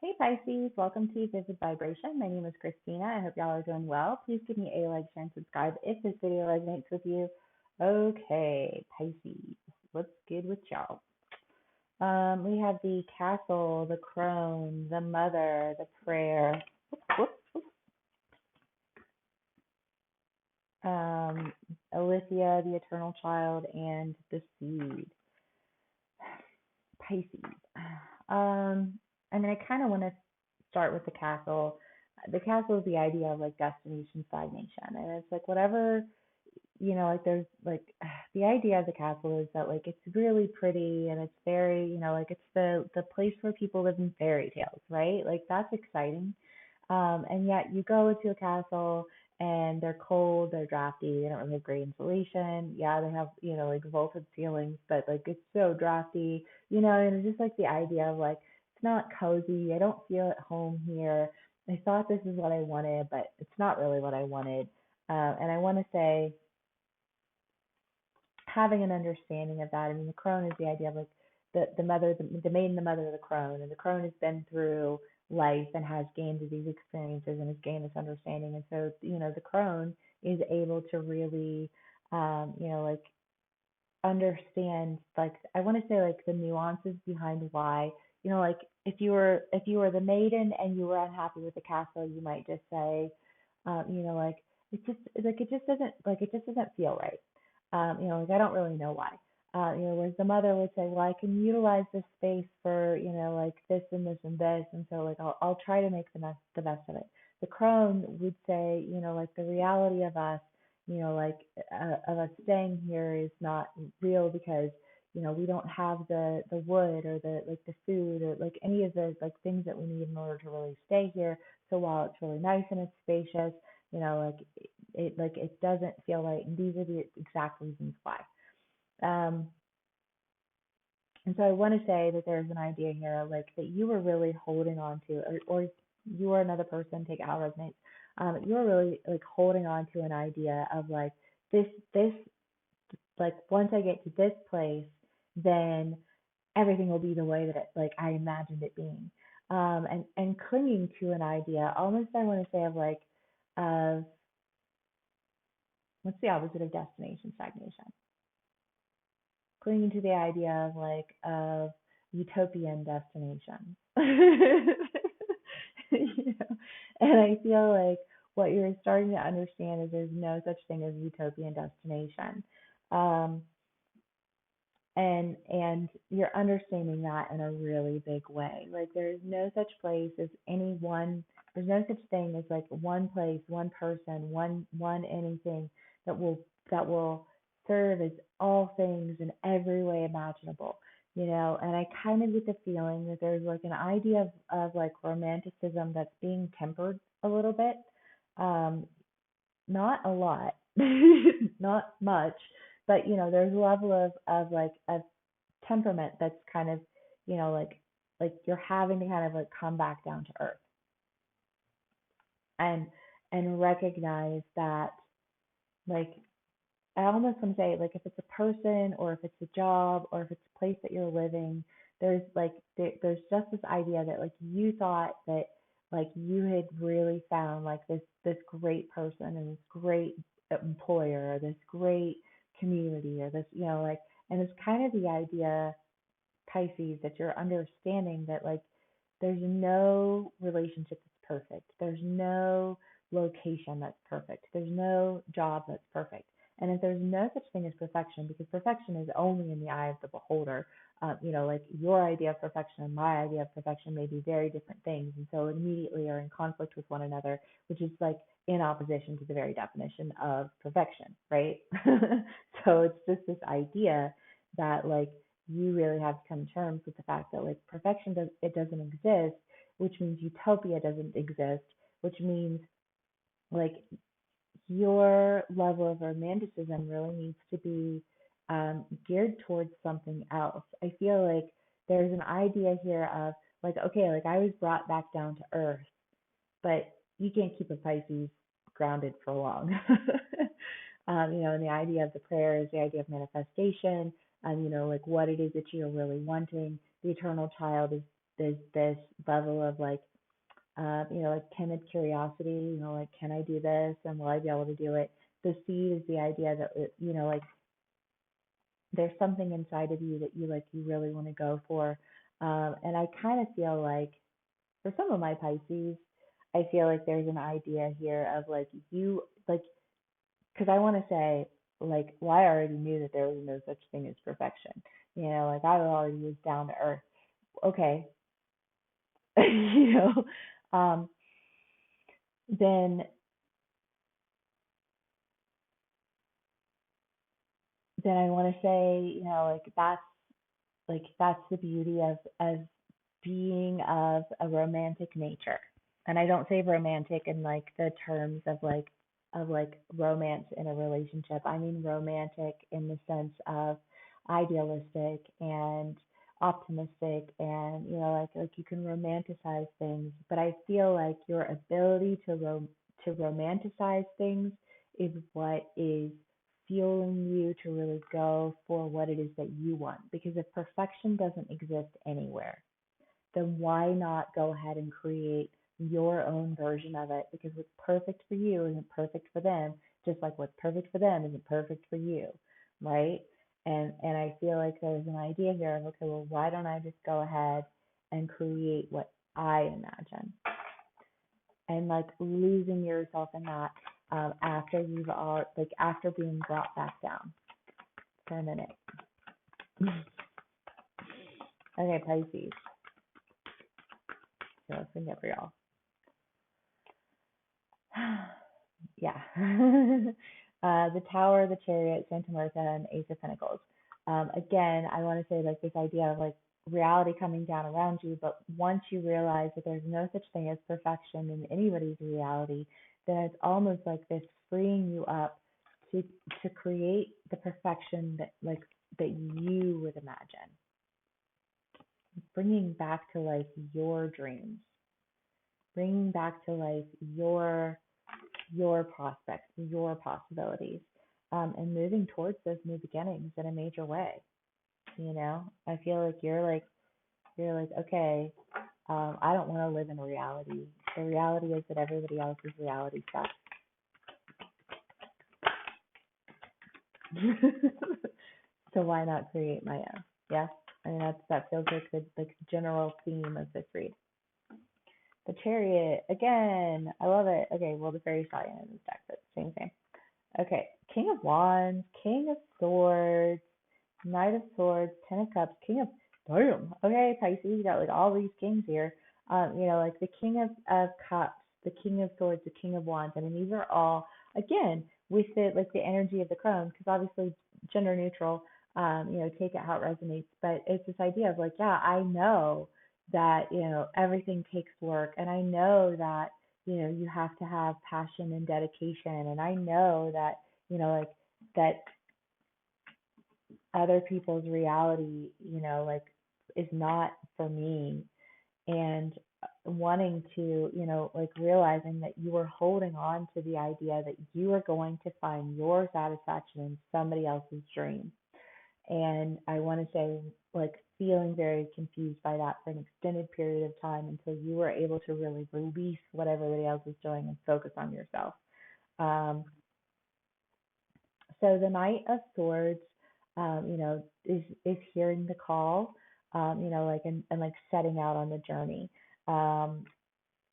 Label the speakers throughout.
Speaker 1: Hey Pisces, welcome to Vivid Vibration. My name is Christina. I hope y'all are doing well. Please give me a like, share, and subscribe if this video resonates with you. Okay, Pisces, what's good with y'all? We have the castle, the crone, the mother, the prayer, um, Alithia, the eternal child, and the seed. Pisces. I kind of want to start with the castle. The castle is the idea of like destination stagnation, and it's like whatever like there's like the idea of the castle is that like it's really pretty and it's very like it's the place where people live in fairy tales, right? Like that's exciting. And yet you go into a castle and they're cold, they're drafty, they don't really have great insulation. Yeah, they have, like vaulted ceilings, but like it's so drafty, and it's just like the idea of like it's not cozy. I don't feel at home here. I thought this is what I wanted, but it's not really what I wanted. And I want to say having an understanding of that. I mean, the crone is the idea of like the mother, the maiden, the mother of the crone, and the crone has been through life and has gained these experiences and has gained this understanding, and so the crone is able to really, like understand like I want to say like the nuances behind why like if you were the maiden and you were unhappy with the castle, you might just say, like it just doesn't feel right. Like I don't really know why. Whereas the mother would say, well, I can utilize this space for, like this and this and this, and so like I'll try to make the best of it. The crone would say, like the reality of us, like of us staying here is not real because we don't have the wood or the like the food or like any of the like things that we need in order to really stay here. So while it's really nice and it's spacious, it doesn't feel right, and these are the exact reasons why. Um, and so I want to say that there's an idea here, like that you were really holding on to, or you or another person, take it how it resonates. You were really like holding on to an idea of like this, like once I get to this place, then everything will be the way that like I imagined it being. And clinging to an idea, almost I want to say of like, of what's the opposite of destination stagnation? Clinging to the idea of like of utopian destination. And I feel like what you're starting to understand is there's no such thing as utopian destination. Um, and you're understanding that in a really big way. Like there's no such place as any one. There's no such thing as like one place, one person, one anything that will serve as all things in every way imaginable. And I kind of get the feeling that there's like an idea of like romanticism that's being tempered a little bit. Um, Not a lot, not much, but there's a level of like of temperament that's kind of, like you're having to kind of like come back down to earth and recognize that, like I almost want to say like if it's a person or if it's a job or if it's a place that you're living, there's like there's just this idea that like you thought that like you had really found like this great person and this great employer or this great community or this like, and it's kind of the idea, Pisces, that you're understanding that like there's no relationship that's perfect. There's no location that's perfect. There's no job that's perfect. And if there's no such thing as perfection, because perfection is only in the eye of the beholder, like your idea of perfection and my idea of perfection may be very different things. And so immediately are in conflict with one another, which is like in opposition to the very definition of perfection, right? So it's just this idea that like you really have to come to terms with the fact that like it doesn't exist, which means utopia doesn't exist, which means like your level of romanticism really needs to be geared towards something else. I feel like there's an idea here of like, okay, like I was brought back down to earth, but you can't keep a Pisces grounded for long. And the idea of the prayer is the idea of manifestation, like what it is that you're really wanting. The eternal child is this level of like, like timid curiosity, like, can I do this and will I be able to do it? The seed is the idea that, like there's something inside of you that you really want to go for. And I kind of feel like for some of my Pisces, I feel like there's an idea here of like you, like, because I want to say, like, well, I already knew that there was no such thing as perfection. Like I already was down to earth. Okay. you know, um, then I want to say, like that's the beauty of being of a romantic nature. And I don't say romantic in like the terms of like romance in a relationship. I mean romantic in the sense of idealistic and optimistic, and like you can romanticize things, but I feel like your ability to romanticize things is what is fueling you to really go for what it is that you want, because if perfection doesn't exist anywhere, then why not go ahead and create your own version of it? Because what's perfect for you isn't perfect for them, just like what's perfect for them isn't perfect for you, right? And I feel like there's an idea here of, okay, well, why don't I just go ahead and create what I imagine? And like losing yourself in that, after you've all like after being brought back down for a minute. Okay, Pisces. So let's bring it for y'all. Yeah. The Tower, the Chariot, Santa Martha, and Ace of Pentacles. Again, I want to say like this idea of like reality coming down around you, but once you realize that there's no such thing as perfection in anybody's reality, then it's almost like this freeing you up to create the perfection that you would imagine, bringing back to life your dreams, bringing back to life your prospects, your possibilities, and moving towards those new beginnings in a major way. I feel like you're like, okay, I don't want to live in reality. The reality is that everybody else's reality sucks. So why not create my own? Yeah, I mean that feels like the general theme of this read. The Chariot, again, I love it. Okay, well, the fairy stallion in this deck, but same thing. Okay, King of Wands, King of Swords, Knight of Swords, Ten of Cups, King of, damn. Okay, Pisces, you got like all these kings here. Like the King of Cups, the King of Swords, the King of Wands. I mean, these are all, again, with the energy of the crone, because obviously gender neutral, take it how it resonates. But it's this idea of like, yeah, I know that, everything takes work, and I know that, you have to have passion and dedication, and I know that, like that other people's reality, like is not for me. And wanting to, like realizing that you are holding on to the idea that you are going to find your satisfaction in somebody else's dream. And I want to say, like, feeling very confused by that for an extended period of time until you were able to really release what everybody else is doing and focus on yourself. So the Knight of Swords, is hearing the call, like and like setting out on the journey.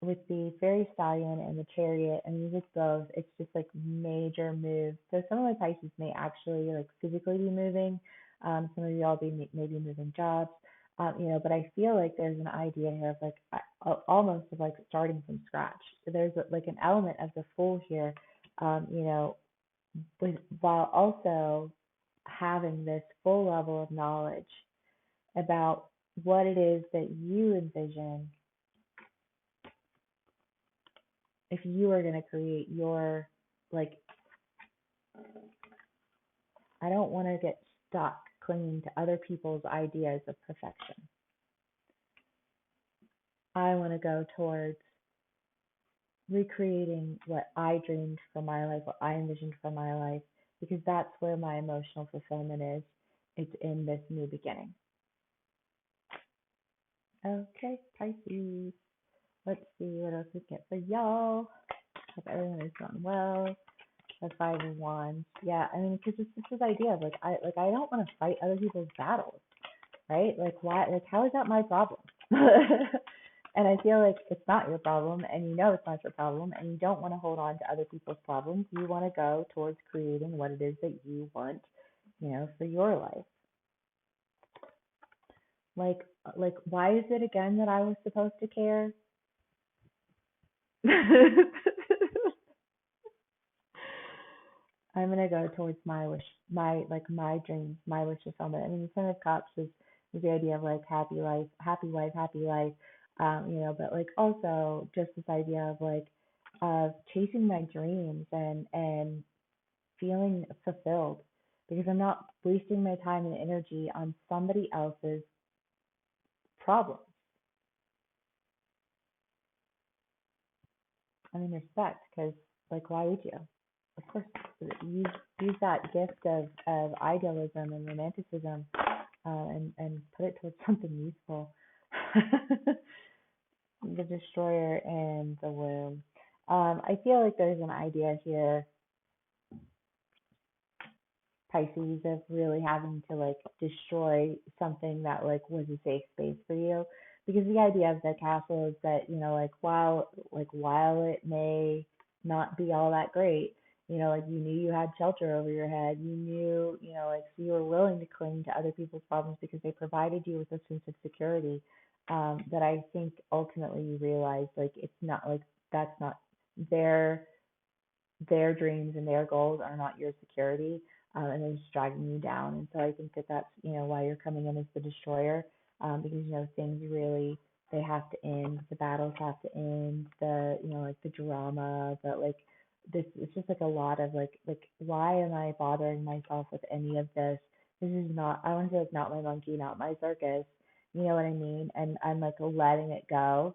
Speaker 1: With the Fairy Stallion and the Chariot, and with both, it's just like major moves. So some of my Pisces may actually like physically be moving. Some of y'all maybe moving jobs. But I feel like there's an idea here of like almost of like starting from scratch. So there's like an element of the Fool here, while also having this full level of knowledge about what it is that you envision if you are going to create your, like, I don't want to get stuck clinging to other people's ideas of perfection. I want to go towards recreating what I dreamed for my life, what I envisioned for my life, because that's where my emotional fulfillment is. It's in this new beginning. Okay, Pisces. Let's see what else we get for y'all. Hope everyone is going well. The 5 of Wands. Yeah, I mean, because it's just this idea of I don't want to fight other people's battles, right? Like why? Like how is that my problem? And I feel like it's not your problem, and you know it's not your problem, and you don't want to hold on to other people's problems. You want to go towards creating what it is that you want, for your life. Like why is it again that I was supposed to care? I'm gonna go towards my wish, my dreams, my wish fulfillment. I mean, the Ten of Cups is the idea of like happy life, happy wife, happy life. But like also just this idea of like of chasing my dreams and feeling fulfilled because I'm not wasting my time and energy on somebody else's problems. I mean, respect, because like why would you? Of course, use that gift of idealism and romanticism, and put it towards something useful. The destroyer and the womb. I feel like there's an idea here, Pisces, of really having to like destroy something that like was a safe space for you. Because the idea of the castle is that, while it may not be all that great, like you knew you had shelter over your head. You knew, like so you were willing to cling to other people's problems because they provided you with a sense of security. That I think ultimately you realize like it's not like that's not their their dreams and their goals are not your security, and they're just dragging you down. And so I think that that's why you're coming in as the destroyer, because things really they have to end. The battles have to end. The like the drama, but like this it's just like a lot of like why am I bothering myself with any of this? This is not I want to say like not my monkey, not my circus. You know what I mean? And I'm like letting it go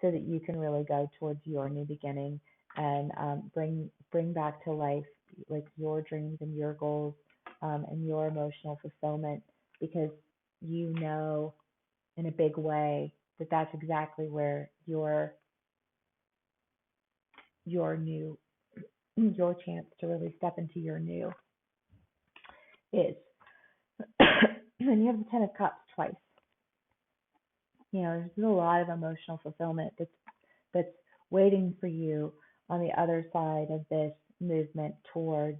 Speaker 1: so that you can really go towards your new beginning and bring back to life like your dreams and your goals, and your emotional fulfillment, because you know in a big way that that's exactly where your new your chance to really step into your new is. And you have the Ten of Cups twice. There's a lot of emotional fulfillment that's waiting for you on the other side of this movement towards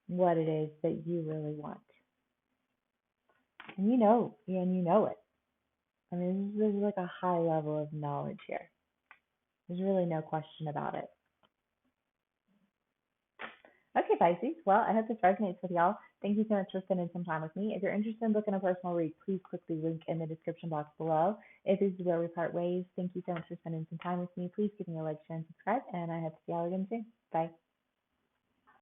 Speaker 1: what it is that you really want. And you know it. I mean, there's like a high level of knowledge here. There's really no question about it. Okay, Pisces. Well, I hope this resonates with y'all. Thank you so much for spending some time with me. If you're interested in booking a personal read, please click the link in the description box below. If this is where we part ways, thank you so much for spending some time with me. Please give me a like, share, and subscribe, and I hope to see y'all again soon. Bye.